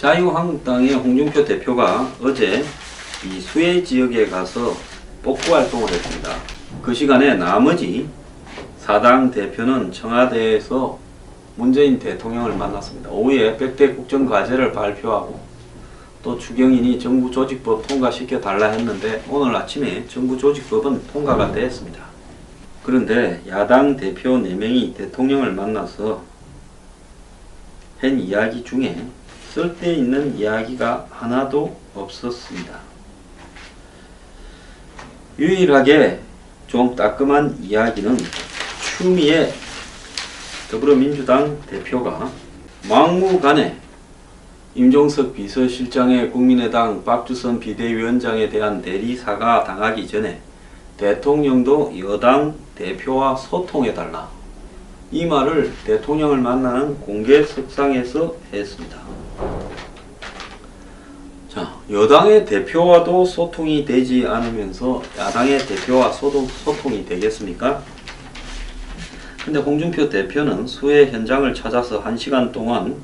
자유한국당의 홍준표 대표가 어제 이 수해 지역에 가서 복구 활동을 했습니다. 그 시간에 나머지 사당 대표는 청와대에서 문재인 대통령을 만났습니다. 오후에 100대 국정과제를 발표하고 또 추경인이 정부조직법 통과시켜 달라 했는데 오늘 아침에 정부조직법은 통과가 되었습니다. 그런데 야당 대표 4명이 대통령을 만나서 한 이야기 중에 쓸데있는 이야기가 하나도 없었습니다. 유일하게 좀 따끔한 이야기는 추미애 더불어민주당 대표가 막무가내 임종석 비서실장의 국민의당 박주선 비대위원장에 대한 대리사과 당하기 전에 대통령도 여당 대표와 소통해달라, 이 말을 대통령을 만나는 공개석상에서 했습니다. 자, 여당의 대표와도 소통이 되지 않으면서 야당의 대표와 소통이 되겠습니까? 근데 홍준표 대표는 수해 현장을 찾아서 1시간 동안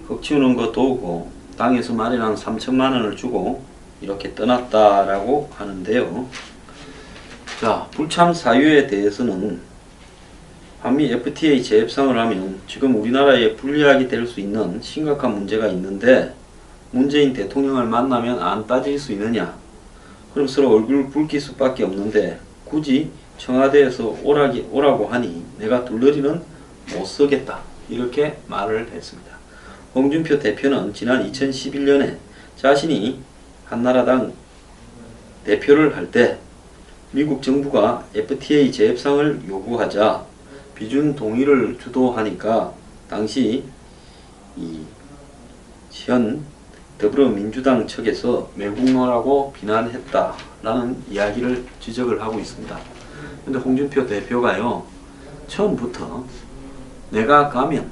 흙 치우는 거 도우고 당에서 마련한 3천만 원을 주고 이렇게 떠났다라고 하는데요. 자, 불참 사유에 대해서는 한미 FTA 재협상을 하면 지금 우리나라에 불리하게 될 수 있는 심각한 문제가 있는데 문재인 대통령을 만나면 안 따질 수 있느냐? 그럼 서로 얼굴 붉힐 수밖에 없는데 굳이 청와대에서 오라고 하니 내가 둘러리는 못 서겠다, 이렇게 말을 했습니다. 홍준표 대표는 지난 2011년에 자신이 한나라당 대표를 할 때 미국 정부가 FTA 재협상을 요구하자 비준 동의를 주도하니까 당시 현 더불어민주당 측에서 매국노라고 비난했다라는 이야기를 지적을 하고 있습니다. 근데 홍준표 대표가요, 처음부터 내가 가면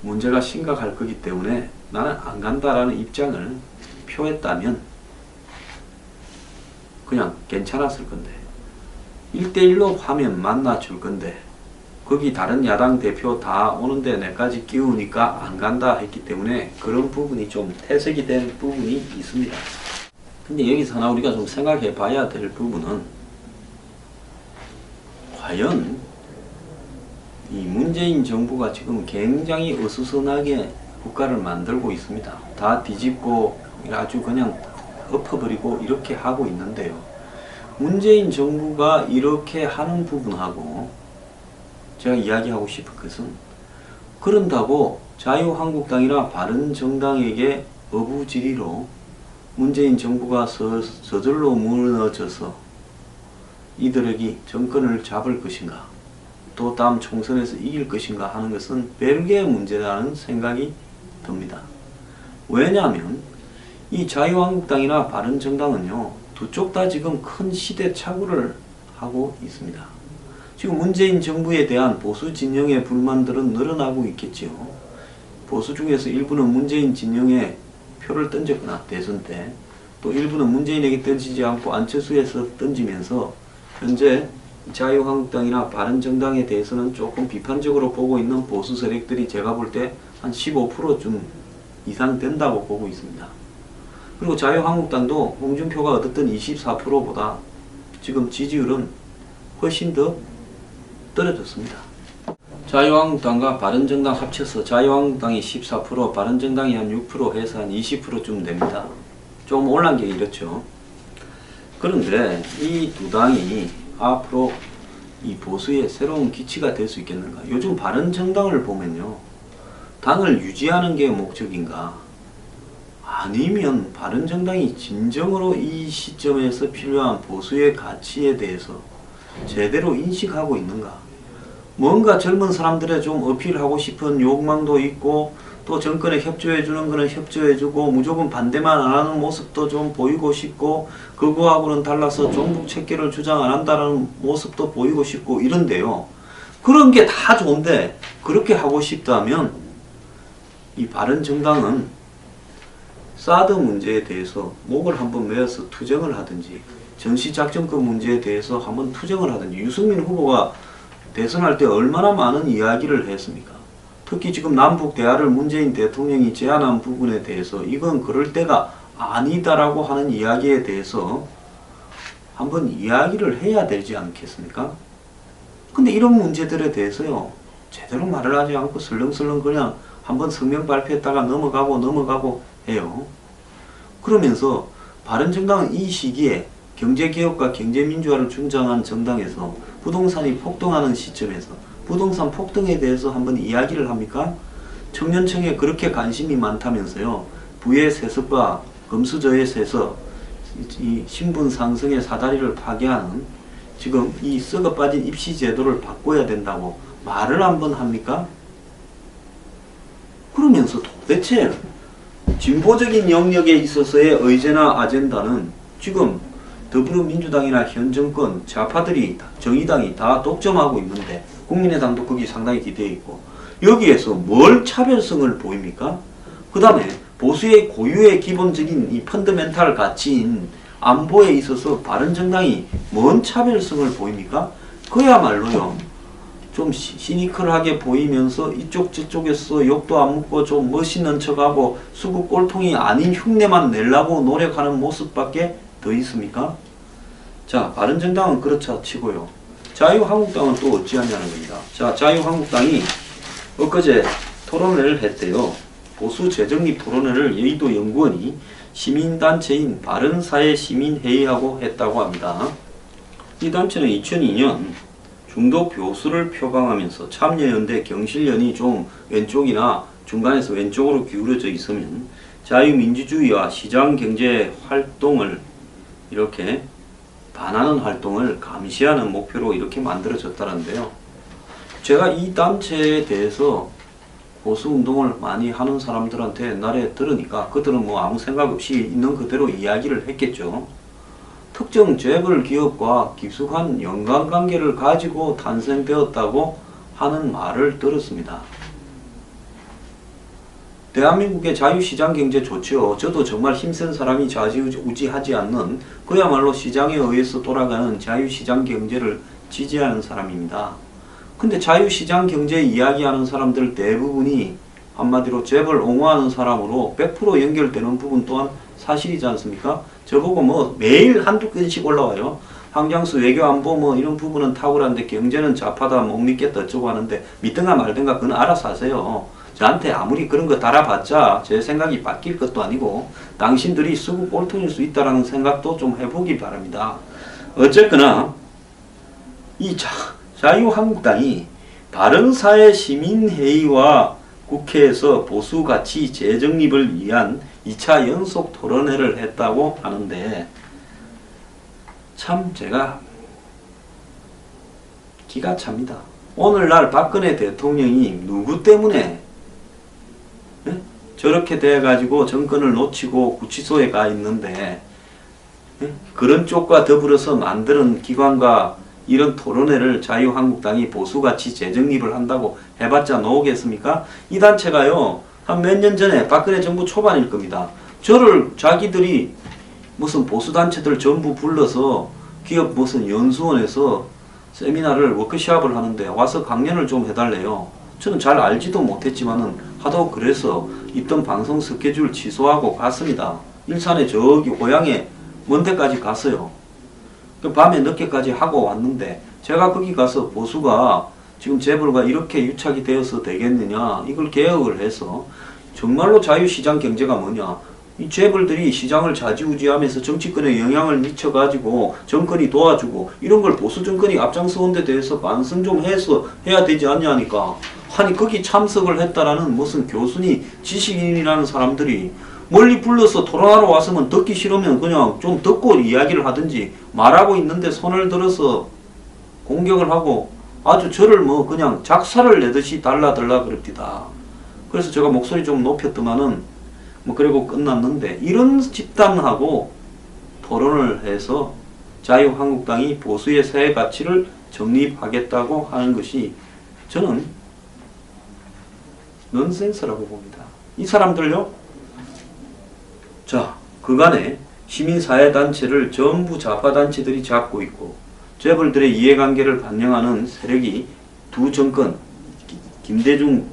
문제가 심각할 거기 때문에 나는 안 간다라는 입장을 표했다면 그냥 괜찮았을 건데, 1대1로 화면 만나 줄 건데 거기 다른 야당 대표 다 오는데 내까지 끼우니까 안 간다 했기 때문에 그런 부분이 좀 퇴색이 된 부분이 있습니다. 근데 여기서 하나 우리가 좀 생각해 봐야 될 부분은, 과연 이 문재인 정부가 지금 굉장히 어수선하게 국가를 만들고 있습니다. 다 뒤집고 아주 그냥 엎어버리고 이렇게 하고 있는데요. 문재인 정부가 이렇게 하는 부분하고 제가 이야기하고 싶은 것은, 그런다고 자유한국당이나 바른정당에게 어부지리로 문재인 정부가 저절로 무너져서 이들에게 정권을 잡을 것인가, 또 다음 총선에서 이길 것인가 하는 것은 별개의 문제라는 생각이 듭니다. 왜냐하면 이 자유한국당이나 바른정당은요, 두 쪽 다 지금 큰 시대착오를 하고 있습니다. 지금 문재인 정부에 대한 보수 진영의 불만들은 늘어나고 있겠지요. 보수 중에서 일부는 문재인 진영에 표를 던졌거나 대선 때, 또 일부는 문재인에게 던지지 않고 안철수에서 던지면서 현재 자유한국당이나 바른정당에 대해서는 조금 비판적으로 보고 있는 보수 세력들이 제가 볼 때 한 15%쯤 이상 된다고 보고 있습니다. 그리고 자유한국당도 홍준표가 얻었던 24%보다 지금 지지율은 훨씬 더 떨어졌습니다. 자유한국당과 바른정당 합쳐서 자유한국당이 14%, 바른정당이 한 6% 해서 한 20%쯤 됩니다. 좀 올라간 게 이렇죠. 그런데 이 두 당이 앞으로 이 보수의 새로운 기치가 될 수 있겠는가? 요즘 바른정당을 보면요, 당을 유지하는 게 목적인가? 아니면 바른정당이 진정으로 이 시점에서 필요한 보수의 가치에 대해서 제대로 인식하고 있는가? 뭔가 젊은 사람들의 좀 어필하고 싶은 욕망도 있고, 또 정권에 협조해주는 거는 협조해주고 무조건 반대만 안 하는 모습도 좀 보이고 싶고, 그거하고는 달라서 종북 체계를 주장 안 한다는 모습도 보이고 싶고 이런데요. 그런 게 다 좋은데 그렇게 하고 싶다면 이 바른정당은 사드 문제에 대해서 목을 한번 메어서 투쟁을 하든지, 전시작전권 문제에 대해서 한번 투쟁을 하든지. 유승민 후보가 대선할 때 얼마나 많은 이야기를 했습니까? 특히 지금 남북 대화를 문재인 대통령이 제안한 부분에 대해서 이건 그럴 때가 아니다라고 하는 이야기에 대해서 한번 이야기를 해야 되지 않겠습니까? 근데 이런 문제들에 대해서요, 제대로 말을 하지 않고 설렁설렁 그냥 한번 성명 발표했다가 넘어가고 해요. 그러면서 바른정당은 이 시기에 경제개혁과 경제민주화를 주장한 정당에서 부동산이 폭등하는 시점에서 부동산 폭등에 대해서 한번 이야기를 합니까? 청년층에 그렇게 관심이 많다면서요. 부의 세습과 금수저의 세습, 이 신분 상승의 사다리를 파괴하는 지금 이 썩어 빠진 입시 제도를 바꿔야 된다고 말을 한번 합니까? 그러면서 도대체 진보적인 영역에 있어서의 의제나 아젠다는 지금 더불어민주당이나 현 정권 좌파들이 정의당이 다 독점하고 있는데 국민의당도 거기 상당히 기대해 있고 여기에서 뭘 차별성을 보입니까? 그 다음에 보수의 고유의 기본적인 이 펀더멘탈 가치인 안보에 있어서 바른정당이 뭔 차별성을 보입니까? 그야말로요 좀 시니컬하게 보이면서 이쪽 저쪽에서 욕도 안 묻고 좀 멋있는 척하고 수구 꼴통이 아닌 흉내만 내려고 노력하는 모습밖에 더 있습니까? 자, 바른정당은 그렇자 치고요. 자유한국당은 또 어찌하냐는 겁니다. 자, 자유한국당이 엊그제 토론회를 했대요. 보수 재정립 토론회를 여의도 연구원이 시민단체인 바른사회 시민회의하고 했다고 합니다. 이 단체는 2002년 중도 보수를 표방하면서 참여연대 경실련이 좀 왼쪽이나 중간에서 왼쪽으로 기울어져 있으면 자유민주주의와 시장경제 활동을 이렇게 반하는 활동을 감시하는 목표로 이렇게 만들어졌다는데요. 제가 이 단체에 대해서 보수운동을 많이 하는 사람들한테 옛날에 들으니까 그들은 뭐 아무 생각 없이 있는 그대로 이야기를 했겠죠. 특정 재벌 기업과 깊숙한 연관관계를 가지고 탄생되었다고 하는 말을 들었습니다. 대한민국의 자유시장 경제 좋지요. 저도 정말 힘센 사람이 좌지우지하지 않는 그야말로 시장에 의해서 돌아가는 자유시장 경제를 지지하는 사람입니다. 근데 자유시장 경제 이야기하는 사람들 대부분이 한마디로 재벌 옹호하는 사람으로 100% 연결되는 부분 또한 사실이지 않습니까? 저보고 뭐 매일 한두 건씩 올라와요. 항장수 외교안보 뭐 이런 부분은 탁월한데 경제는 좌파다 못 믿겠다 어쩌고 하는데 믿든가 말든가 그건 알아서 하세요. 저한테 아무리 그런 거 달아봤자 제 생각이 바뀔 것도 아니고 당신들이 수구 꼴통일 수 있다는 생각도 좀 해보기 바랍니다. 어쨌거나 이 자유한국당이 바른사회 시민회의와 국회에서 보수가치 재정립을 위한 2차 연속 토론회를 했다고 하는데 참 제가 기가 찹니다. 오늘날 박근혜 대통령이 누구 때문에 저렇게 돼가지고 정권을 놓치고 구치소에 가 있는데 그런 쪽과 더불어서 만드는 기관과 이런 토론회를 자유한국당이 보수가치 재정립을 한다고 해봤자 나오겠습니까? 이 단체가요 한 몇 년 전에 박근혜 정부 초반일 겁니다. 저를 자기들이 무슨 보수단체들 전부 불러서 기업 무슨 연수원에서 세미나를 워크숍을 하는데 와서 강연을 좀 해달래요. 저는 잘 알지도 못했지만은 하도 그래서 있던 방송 스케줄 취소하고 갔습니다. 일산에 저기 고향에 먼 데까지 갔어요. 밤에 늦게까지 하고 왔는데 제가 거기 가서 보수가 지금 재벌과 이렇게 유착이 되어서 되겠느냐 이걸 개혁을 해서 정말로 자유시장 경제가 뭐냐 이 재벌들이 시장을 좌지우지하면서 정치권에 영향을 미쳐가지고 정권이 도와주고 이런 걸 보수 정권이 앞장서온 데 대해서 반성 좀 해서 해야 되지 않냐니까. 아니 거기 참석을 했다라는 무슨 교수니 지식인이라는 사람들이 멀리 불러서 토론하러 왔으면 듣기 싫으면 그냥 좀 듣고 이야기를 하든지 말하고 있는데 손을 들어서 공격을 하고 아주 저를 뭐 그냥 작사를 내듯이 달라들라 그럽디다. 그래서 제가 목소리 좀 높였더만은 뭐 그리고 끝났는데 이런 집단하고 토론을 해서 자유한국당이 보수의 새 가치를 정립하겠다고 하는 것이 저는 넌센스라고 봅니다. 이 사람들요 자 그간에 시민사회단체를 전부 좌파단체들이 잡고 있고 재벌들의 이해관계를 반영하는 세력이 두 정권 김대중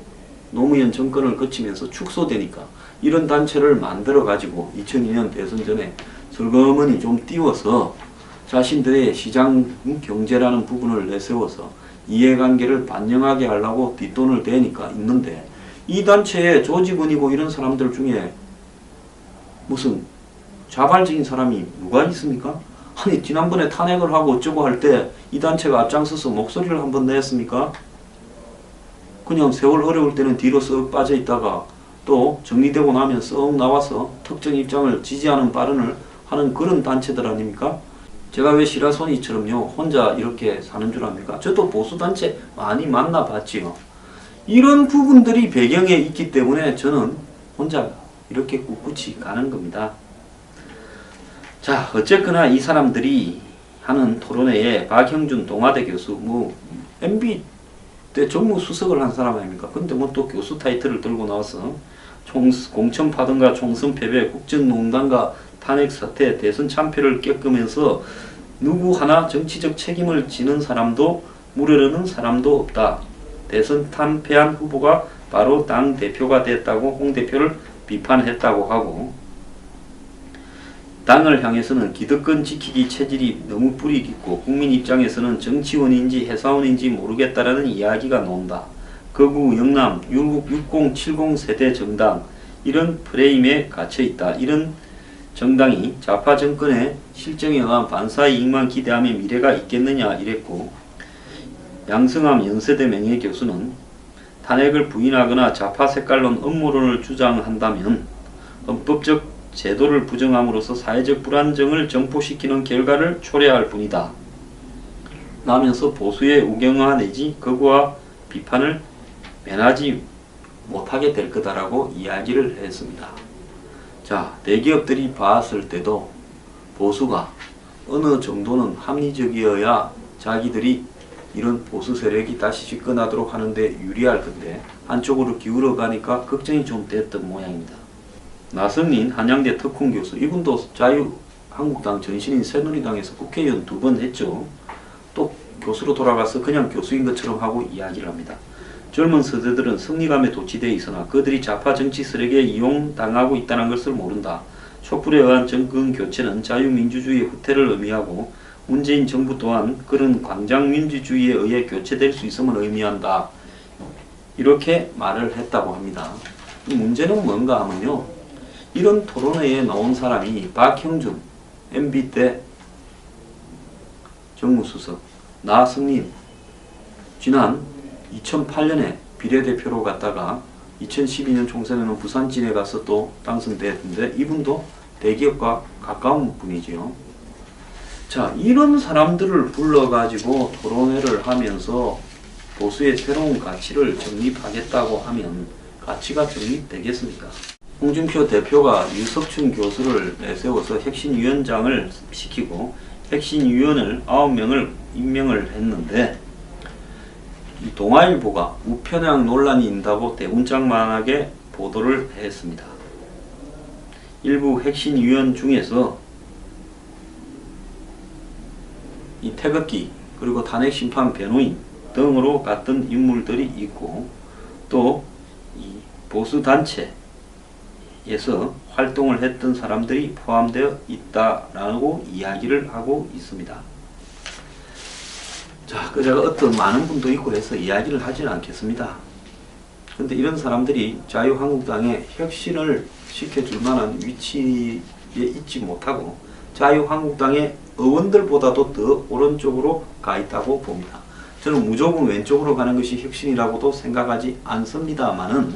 노무현 정권을 거치면서 축소되니까 이런 단체를 만들어 가지고 2002년 대선 전에 슬그머니 좀 띄워서 자신들의 시장 경제라는 부분을 내세워서 이해관계를 반영하게 하려고 뒷돈을 대니까 있는데, 이 단체의 조직원이고 이런 사람들 중에 무슨 자발적인 사람이 누가 있습니까? 아니 지난번에 탄핵을 하고 어쩌고 할 때 이 단체가 앞장서서 목소리를 한번 냈습니까? 그냥 세월 어려울 때는 뒤로 쓱 빠져 있다가 또 정리되고 나면 쓱 나와서 특정 입장을 지지하는 발언을 하는 그런 단체들 아닙니까? 제가 왜 시라소니처럼요 혼자 이렇게 사는 줄 압니까? 저도 보수단체 많이 만나봤지요. 이런 부분들이 배경에 있기 때문에 저는 혼자 이렇게 꿋꿋이 가는 겁니다. 자, 어쨌거나 이 사람들이 하는 토론회에 박형준 동아대 교수, MB 때 정무수석을 한 사람 아닙니까? 근데 또 교수 타이틀을 들고 나와서 공천 파동과 총선 패배, 국정농단과 탄핵 사태, 대선 참패를 겪으면서 누구 하나 정치적 책임을 지는 사람도 물으려는 사람도 없다. 대선 탄패한 후보가 바로 당 대표가 됐다고 홍 대표를 비판했다고 하고, 당을 향해서는 기득권 지키기 체질이 너무 뿌리 깊고 국민 입장에서는 정치원인지 회사원인지 모르겠다라는 이야기가 나온다. 거구, 영남, 60, 70 세대 정당, 이런 프레임에 갇혀있다. 이런 정당이 좌파 정권의 실정에 의한 반사 이익만 기대하며 미래가 있겠느냐 이랬고, 양승함 연세대 명예교수는 탄핵을 부인하거나 좌파 색깔론 음모론을 주장한다면 헌법적 제도를 부정함으로써 사회적 불안정을 정포시키는 결과를 초래할 뿐이다 라면서 보수의 우경화 내지 거부와 비판을 면하지 못하게 될 거다라고 이야기를 했습니다. 자, 대기업들이 봤을 때도 보수가 어느 정도는 합리적이어야 자기들이 이런 보수 세력이 다시 집권하도록 하는데 유리할 건데 한쪽으로 기울어 가니까 걱정이 좀 됐던 모양입니다. 나성민 한양대 특훈 교수, 이분도 자유한국당 전신인 새누리당에서 국회의원 2번 했죠. 또 교수로 돌아가서 그냥 교수인 것처럼 하고 이야기를 합니다. 젊은 세대들은 승리감에 도취되어 있으나 그들이 좌파 정치 세력에 이용당하고 있다는 것을 모른다. 촛불에 의한 정권 교체는 자유민주주의의 후퇴를 의미하고 문재인 정부 또한 그런 광장민주주의에 의해 교체될 수 있음을 의미한다. 이렇게 말을 했다고 합니다. 이 문제는 뭔가 하면요, 이런 토론회에 나온 사람이 박형준, MB 때 정무수석, 나성민, 지난 2008년에 비례대표로 갔다가 2012년 총선에는 부산진에 가서 또 당선됐는데 이분도 대기업과 가까운 분이지요. 자, 이런 사람들을 불러가지고 토론회를 하면서 보수의 새로운 가치를 정립하겠다고 하면 가치가 정립되겠습니까? 홍준표 대표가 유석춘 교수를 내세워서 혁신위원장을 시키고 혁신위원을 9명을 임명을 했는데, 이 동아일보가 우편향 논란이 있다고 대문짝만하게 보도를 했습니다. 일부 혁신위원 중에서 이 태극기 그리고 탄핵심판 변호인 등으로 갔던 인물들이 있고, 또 이 보수단체에서 활동을 했던 사람들이 포함되어 있다라고 이야기를 하고 있습니다. 자, 제가 어떤 많은 분도 있고 해서 이야기를 하지는 않겠습니다. 근데 이런 사람들이 자유한국당에 혁신을 시켜줄 만한 위치에 있지 못하고 자유한국당의 의원들보다도 더 오른쪽으로 가 있다고 봅니다. 저는 무조건 왼쪽으로 가는 것이 혁신이라고도 생각하지 않습니다만은,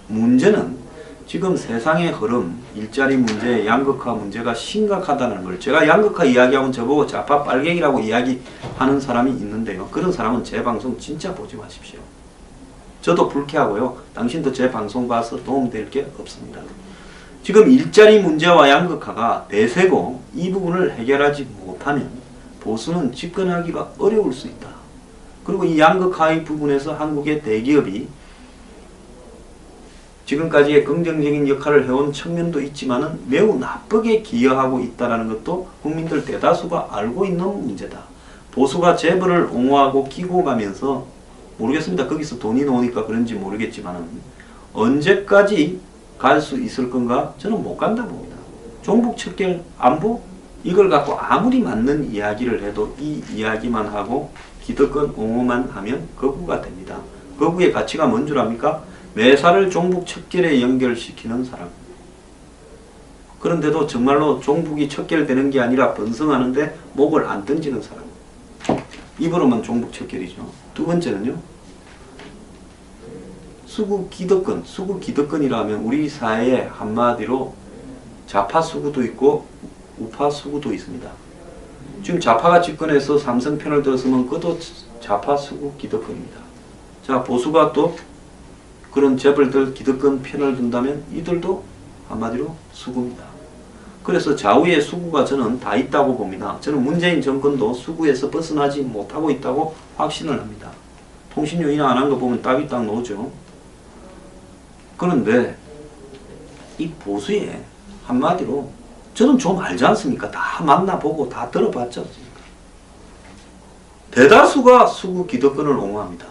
문제는 지금 세상의 흐름, 일자리 문제, 양극화 문제가 심각하다는 걸, 제가 양극화 이야기하면 저보고 좌파 빨갱이라고 이야기하는 사람이 있는데요. 그런 사람은 제 방송 진짜 보지 마십시오. 저도 불쾌하고요. 당신도 제 방송 봐서 도움될 게 없습니다. 지금 일자리 문제와 양극화가 대세고 이 부분을 해결하지 못하면 보수는 집권하기가 어려울 수 있다. 그리고 이 양극화의 부분에서 한국의 대기업이 지금까지의 긍정적인 역할을 해온 측면도 있지만 매우 나쁘게 기여하고 있다는 것도 국민들 대다수가 알고 있는 문제다. 보수가 재벌을 옹호하고 끼고 가면서 모르겠습니다. 거기서 돈이 나오니까 그런지 모르겠지만 언제까지 갈 수 있을 건가? 저는 못 간다 봅니다. 종북 척결 안보 이걸 갖고 아무리 맞는 이야기를 해도 이 이야기만 하고 기득권 옹호만 하면 거부가 됩니다. 거부의 가치가 뭔 줄 압니까? 매사를 종북 척결에 연결시키는 사람. 그런데도 정말로 종북이 척결되는 게 아니라 번성하는데 목을 안 던지는 사람. 입으로만 종북 척결이죠. 두 번째는요. 수구 기득권. 수구 기득권이라면 우리 사회에 한마디로 좌파 수구도 있고 우파 수구도 있습니다. 지금 좌파가 집권해서 삼성 편을 들었으면 그것도 좌파 수구 기득권입니다. 자, 보수가 또 그런 재벌들 기득권 편을 든다면 이들도 한마디로 수구입니다. 그래서 좌우의 수구가 저는 다 있다고 봅니다. 저는 문재인 정권도 수구에서 벗어나지 못하고 있다고 확신을 합니다. 통신료 인하 안 한 거 보면 답이 딱 나오죠. 그런데 이 보수에 한마디로 저는 좀 알지 않습니까? 다 만나보고 다 들어봤지 않습니까? 대다수가 수구 기득권을 옹호합니다.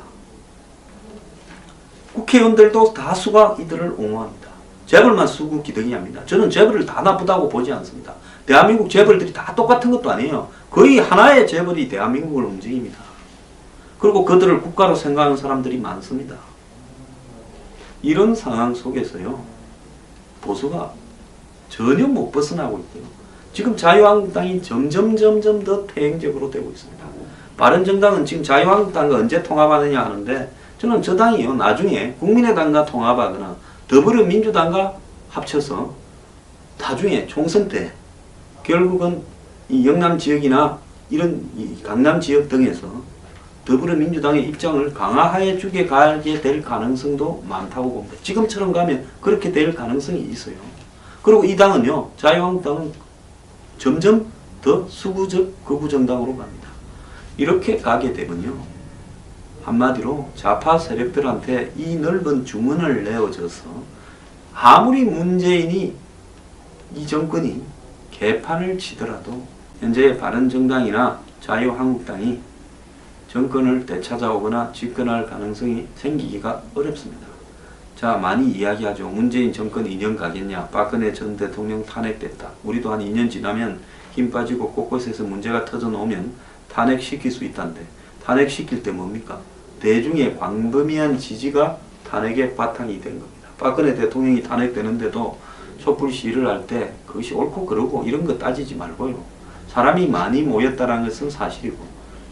국회의원들도 다수가 이들을 옹호합니다. 재벌만 수구 기득이 합니다. 저는 재벌을 다 나쁘다고 보지 않습니다. 대한민국 재벌들이 다 똑같은 것도 아니에요. 거의 하나의 재벌이 대한민국을 움직입니다. 그리고 그들을 국가로 생각하는 사람들이 많습니다. 이런 상황 속에서요. 보수가 전혀 못 벗어나고 있고요. 지금 자유한국당이 점점 더 퇴행적으로 되고 있습니다. 바른정당은 지금 자유한국당과 언제 통합하느냐 하는데 저는 저 당이요. 나중에 국민의당과 통합하거나 더불어민주당과 합쳐서 나중에 총선 때 결국은 이 영남 지역이나 이런 이 강남 지역 등에서 더불어민주당의 입장을 강화해 주게 가게 될 가능성도 많다고 봅니다. 지금처럼 가면 그렇게 될 가능성이 있어요. 그리고 이 당은요. 자유한국당은 점점 더 수구적 거부정당으로 갑니다. 이렇게 가게 되면요. 한마디로 좌파 세력들한테 이 넓은 주문을 내어줘서 아무리 문재인이 이 정권이 개판을 치더라도 현재 바른정당이나 자유한국당이 정권을 되찾아오거나 집권할 가능성이 생기기가 어렵습니다. 자, 많이 이야기하죠. 문재인 정권 2년 가겠냐. 박근혜 전 대통령 탄핵됐다. 우리도 한 2년 지나면 힘 빠지고 곳곳에서 문제가 터져나오면 탄핵시킬 수 있다는데 탄핵시킬 때 뭡니까? 대중의 광범위한 지지가 탄핵의 바탕이 된 겁니다. 박근혜 대통령이 탄핵되는데도 촛불 시위를 할 때 그것이 옳고 그르고 이런 거 따지지 말고요. 사람이 많이 모였다는 것은 사실이고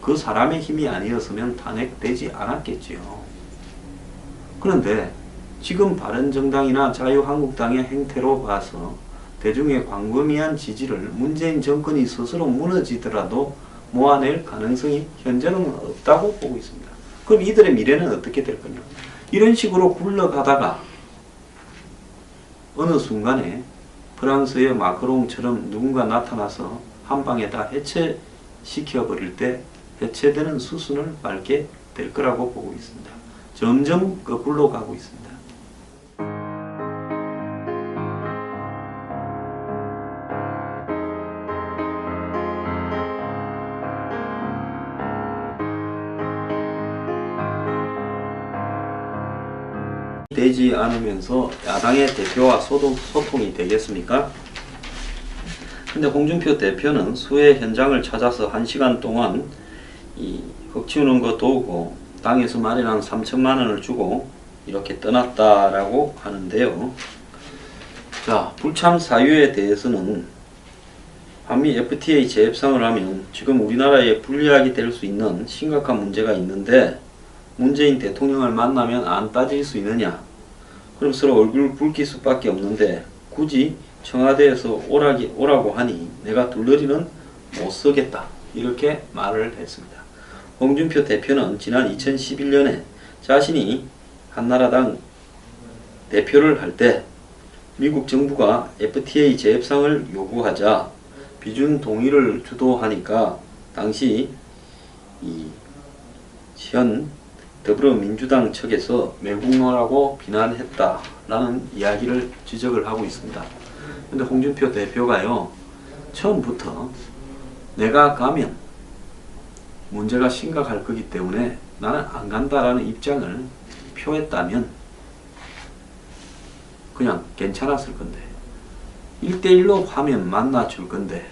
그 사람의 힘이 아니었으면 탄핵되지 않았겠지요. 그런데 지금 바른정당이나 자유한국당의 행태로 봐서 대중의 광범위한 지지를 문재인 정권이 스스로 무너지더라도 모아낼 가능성이 현재는 없다고 보고 있습니다. 그럼 이들의 미래는 어떻게 될 거냐? 이런 식으로 굴러가다가 어느 순간에 프랑스의 마크롱처럼 누군가 나타나서 한 방에 다 해체시켜버릴 때 해체되는 수순을 밟게 될 거라고 보고 있습니다. 점점 거꾸로 가고 있습니다. 되지 않으면서 야당의 대표와 소통이 되겠습니까? 근데 홍준표 대표는 수해 현장을 찾아서 1시간 동안 이 흙치우는 거 도우고 당에서 마련한 3천만 원을 주고 이렇게 떠났다라고 하는데요. 자, 불참 사유에 대해서는 한미 FTA 재협상을 하면 지금 우리나라에 불리하게 될 수 있는 심각한 문제가 있는데 문재인 대통령을 만나면 안 따질 수 있느냐? 그럼 서로 얼굴 붉힐 수밖에 없는데 굳이 청와대에서 오라고 하니 내가 둘러리는 못 서겠다. 이렇게 말을 했습니다. 홍준표 대표는 지난 2011년에 자신이 한나라당 대표를 할 때 미국 정부가 FTA 재협상을 요구하자 비준 동의를 주도하니까 당시 현 더불어민주당 측에서 매국노라고 비난했다라는 이야기를 지적을 하고 있습니다. 근데 홍준표 대표가요, 처음부터 내가 가면 문제가 심각할 거기 때문에 나는 안 간다라는 입장을 표했다면 그냥 괜찮았을 건데 1대1로 하면 만나줄 건데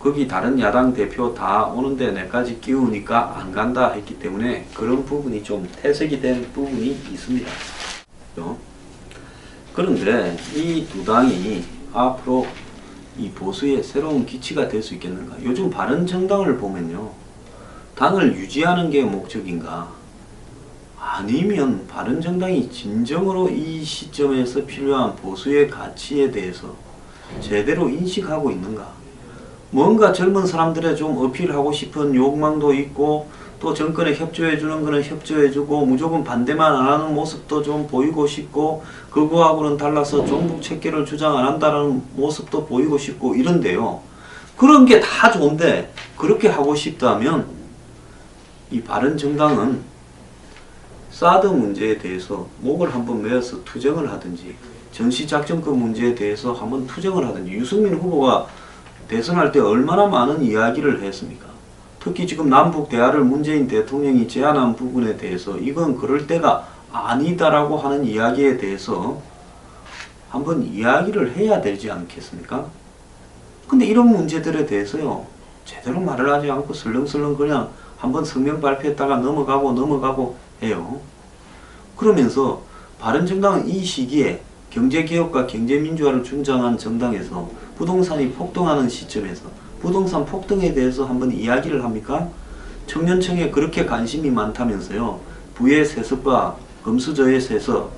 거기 다른 야당 대표 다 오는데 내까지 끼우니까 안 간다 했기 때문에 그런 부분이 좀 퇴색이 된 부분이 있습니다. 그런데 이 두 당이 앞으로 이 보수의 새로운 기치가 될 수 있겠는가? 요즘 바른정당을 보면요, 당을 유지하는 게 목적인가? 아니면 바른정당이 진정으로 이 시점에서 필요한 보수의 가치에 대해서 제대로 인식하고 있는가? 뭔가 젊은 사람들의 좀 어필하고 싶은 욕망도 있고 또 정권에 협조해주는 거는 협조해주고 무조건 반대만 안 하는 모습도 좀 보이고 싶고 그거하고는 달라서 종북 체계를 주장 안 한다는 모습도 보이고 싶고 이런데요. 그런 게 다 좋은데 그렇게 하고 싶다면 이 바른정당은 사드 문제에 대해서 목을 한번 메어서 투쟁을 하든지 전시작전권 문제에 대해서 한번 투쟁을 하든지 유승민 후보가 대선할 때 얼마나 많은 이야기를 했습니까? 특히 지금 남북 대화를 문재인 대통령이 제안한 부분에 대해서 이건 그럴 때가 아니다라고 하는 이야기에 대해서 한번 이야기를 해야 되지 않겠습니까? 근데 이런 문제들에 대해서요, 제대로 말을 하지 않고 설렁설렁 그냥 한번 성명 발표했다가 넘어가고 해요. 그러면서 바른정당은 이 시기에 경제개혁과 경제민주화를 주장한 정당에서 부동산이 폭등하는 시점에서 부동산 폭등에 대해서 한번 이야기를 합니까? 청년층에 그렇게 관심이 많다면서요. 부의 세습과 금수저의 세습,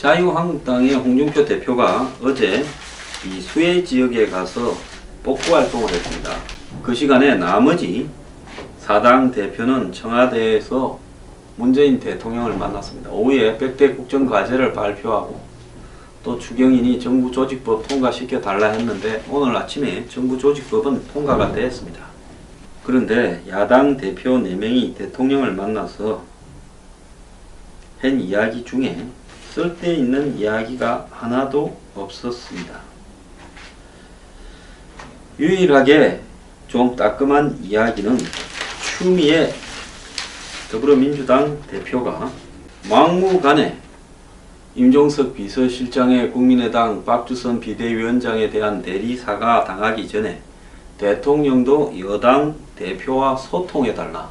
자유한국당의 홍준표 대표가 어제 이 수해 지역에 가서 복구 활동을 했습니다. 그 시간에 나머지 4당 대표는 청와대에서 문재인 대통령을 만났습니다. 오후에 100대 국정과제를 발표하고 또 추경인이 정부조직법 통과시켜 달라 했는데 오늘 아침에 정부조직법은 통과가 됐습니다. 그런데 야당 대표 4명이 대통령을 만나서 한 이야기 중에 쓸데있는 이야기가 하나도 없었습니다. 유일하게 좀 따끔한 이야기는 추미애 더불어민주당 대표가 막무가내 임종석 비서실장의 국민의당 박주선 비대위원장에 대한 대리사과 당하기 전에 대통령도 여당 대표와 소통해달라,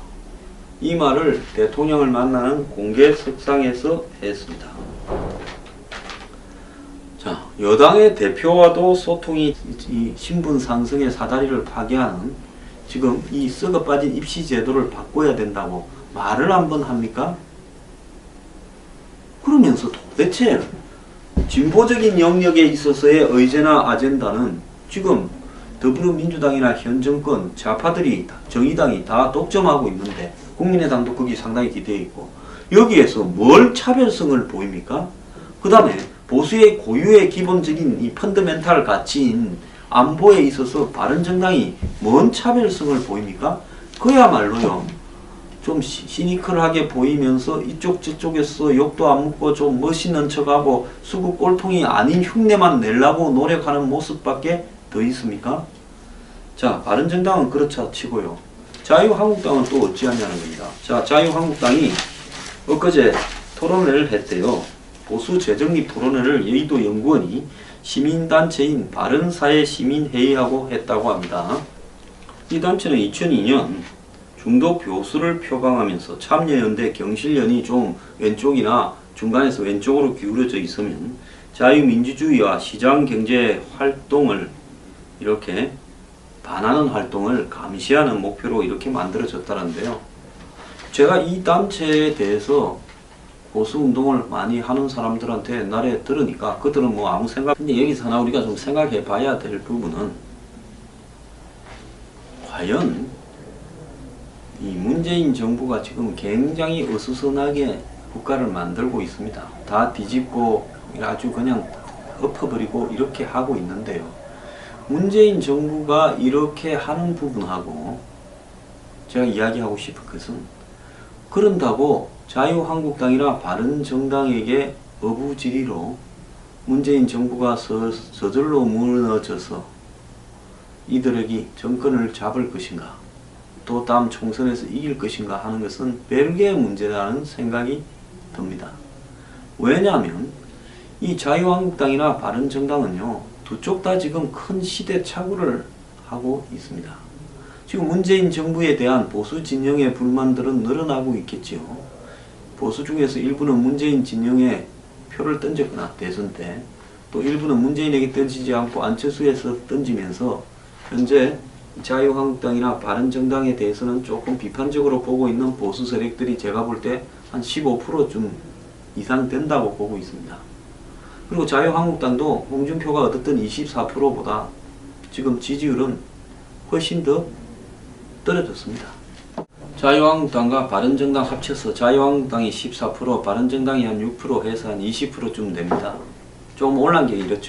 이 말을 대통령을 만나는 공개석상에서 했습니다. 자, 여당의 대표와도 소통이 이 신분 상승의 사다리를 파괴하는 지금 이 썩어 빠진 입시 제도를 바꿔야 된다고 말을 한번 합니까? 그러면서 도대체 진보적인 영역에 있어서의 의제나 아젠다는 지금 더불어민주당이나 현 정권 좌파들이 정의당이 다 독점하고 있는데 국민의당도 거기 상당히 기대해 있고 여기에서 뭘 차별성을 보입니까? 그 다음에 보수의 고유의 기본적인 이 펀더멘탈 가치인 안보에 있어서 바른정당이 뭔 차별성을 보입니까? 그야말로요, 좀 시니컬하게 보이면서 이쪽 저쪽에서 욕도 안 묻고 좀 멋있는 척하고 수국 꼴통이 아닌 흉내만 내려고 노력하는 모습밖에 더 있습니까? 자, 바른정당은 그렇자 치고요, 자유한국당은 또 어찌하냐는 겁니다. 자, 자유한국당이 엊그제 토론회를 했대요. 보수 재정립 토론회를 여의도 연구원이 시민단체인 바른사회 시민회의하고 했다고 합니다. 이 단체는 2002년 중도 교수를 표방하면서 참여연대 경실련이 좀 왼쪽이나 중간에서 왼쪽으로 기울어져 있으면 자유민주주의와 시장경제 활동을 이렇게 반하는 활동을 감시하는 목표로 이렇게 만들어졌다는데요. 제가 이 단체에 대해서 보수운동을 많이 하는 사람들한테 옛날에 들으니까 그들은 뭐 아무 생각, 근데 여기서 하나 우리가 좀 생각해 봐야 될 부분은 과연 이 문재인 정부가 지금 굉장히 어수선하게 국가를 만들고 있습니다. 다 뒤집고 아주 그냥 엎어버리고 이렇게 하고 있는데요. 문재인 정부가 이렇게 하는 부분하고 제가 이야기하고 싶은 것은, 그런다고 자유한국당이나 바른정당에게 어부지리로 문재인 정부가 저절로 무너져서 이들에게 정권을 잡을 것인가, 또 다음 총선에서 이길 것인가 하는 것은 별개의 문제라는 생각이 듭니다. 왜냐하면 이 자유한국당이나 바른정당은요, 두 쪽 다 지금 큰 시대착오를 하고 있습니다. 지금 문재인 정부에 대한 보수 진영의 불만들은 늘어나고 있겠지요. 보수 중에서 일부는 문재인 진영에 표를 던졌거나 대선 때, 또 일부는 문재인에게 던지지 않고 안철수에서 던지면서 현재 자유한국당이나 바른정당에 대해서는 조금 비판적으로 보고 있는 보수 세력들이 제가 볼 때 한 15%좀 이상 된다고 보고 있습니다. 그리고 자유한국당도 홍준표가 얻었던 24%보다 지금 지지율은 훨씬 더 떨어졌습니다. 자유한국당과 바른정당 합쳐서 자유한국당이 14%, 바른정당이 한 6% 해서 한 20%쯤 됩니다. 좀 올라간 게 이렇죠.